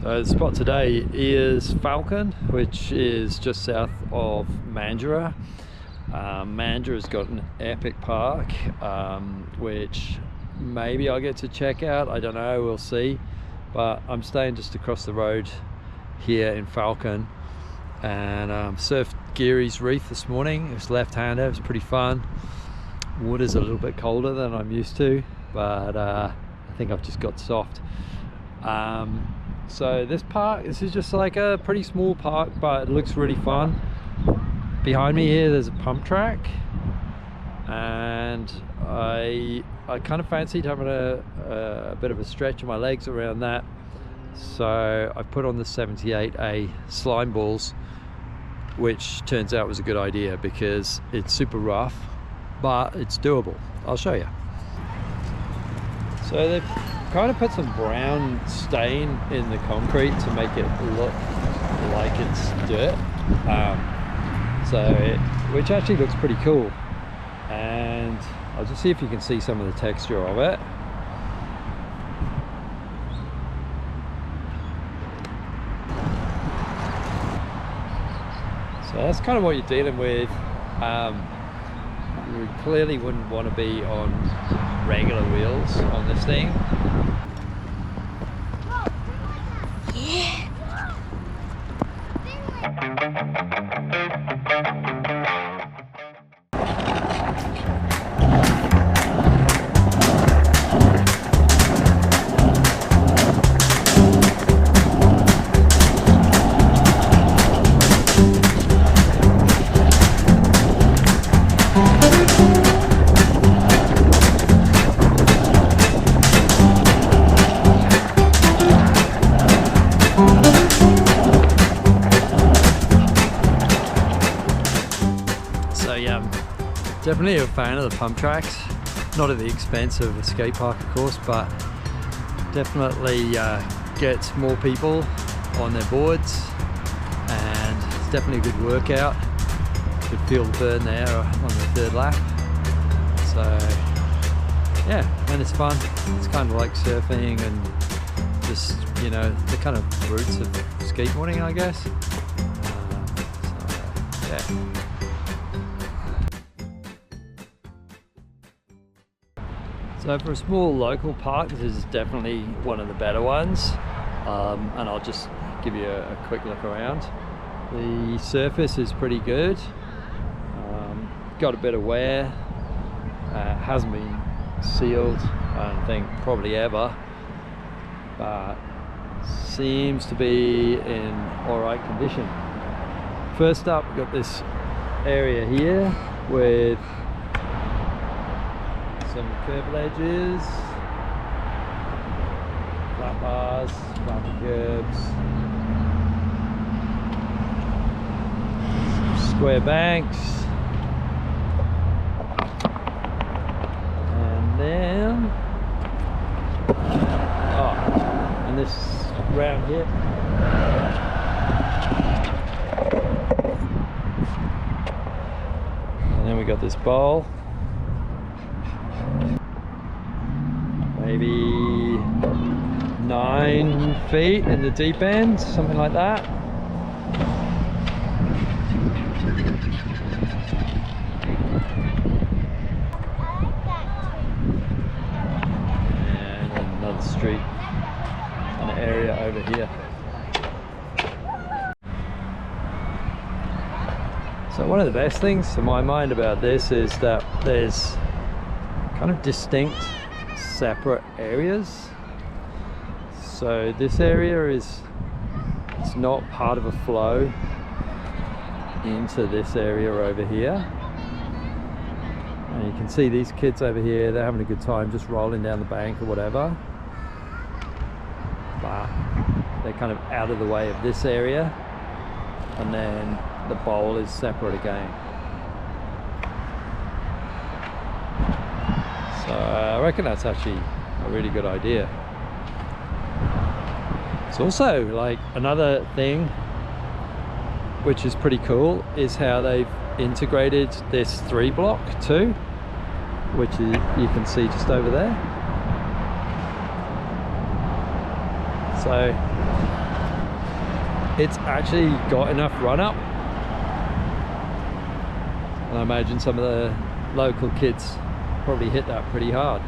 So the spot today is Falcon, which is just south of Mandurah. Mandurah's got an epic park, which maybe I'll get to check out. I don't know, we'll see. But I'm staying just across the road here in Falcon, and surfed Geary's Reef this morning. It was left-hander, it was pretty fun. Water's a little bit colder than I'm used to, but I think I've just got soft. So this is just like a pretty small park, but it looks really fun. Behind me here there's a pump track, and I kind of fancied having a bit of a stretch of my legs around that, so I put on the 78A slime balls, which turns out was a good idea because it's super rough, but it's doable. I'll show you. So they've kind of put some brown stain in the concrete to make it look like it's dirt, which actually looks pretty cool. And I'll just see if you can see some of the texture of it. So that's kind of what you're dealing with. You clearly wouldn't want to be on regular wheels on this thing. Definitely a fan of the pump tracks, not at the expense of a skate park of course, but definitely gets more people on their boards, and it's definitely a good workout. Could feel the burn there on the third lap. So yeah, and it's fun. It's kind of like surfing and just, you know, the kind of roots of skateboarding, I guess. Yeah. So for a small local park, this is definitely one of the better ones, and I'll just give you a quick look around. The surface is pretty good, got a bit of wear, hasn't been sealed, I don't think, probably ever, but seems to be in alright condition. First up, we've got this area here with some curved ledges, flat bars, flat curbs, square banks, and then and this round here. And then we got this bowl. Maybe 9 feet in the deep end, something like that. And another street, an area over here. So one of the best things to my mind about this is that there's kind of distinct separate areas. So this area it's not part of a flow into this area over here, and you can see these kids over here, they're having a good time just rolling down the bank or whatever, but they're kind of out of the way of this area, and then the bowl is separate again. So I reckon that's actually a really good idea. It's also like another thing which is pretty cool is how they've integrated this 3 block too, which you can see just over there. So it's actually got enough run up. And I imagine some of the local kids probably hit that pretty hard.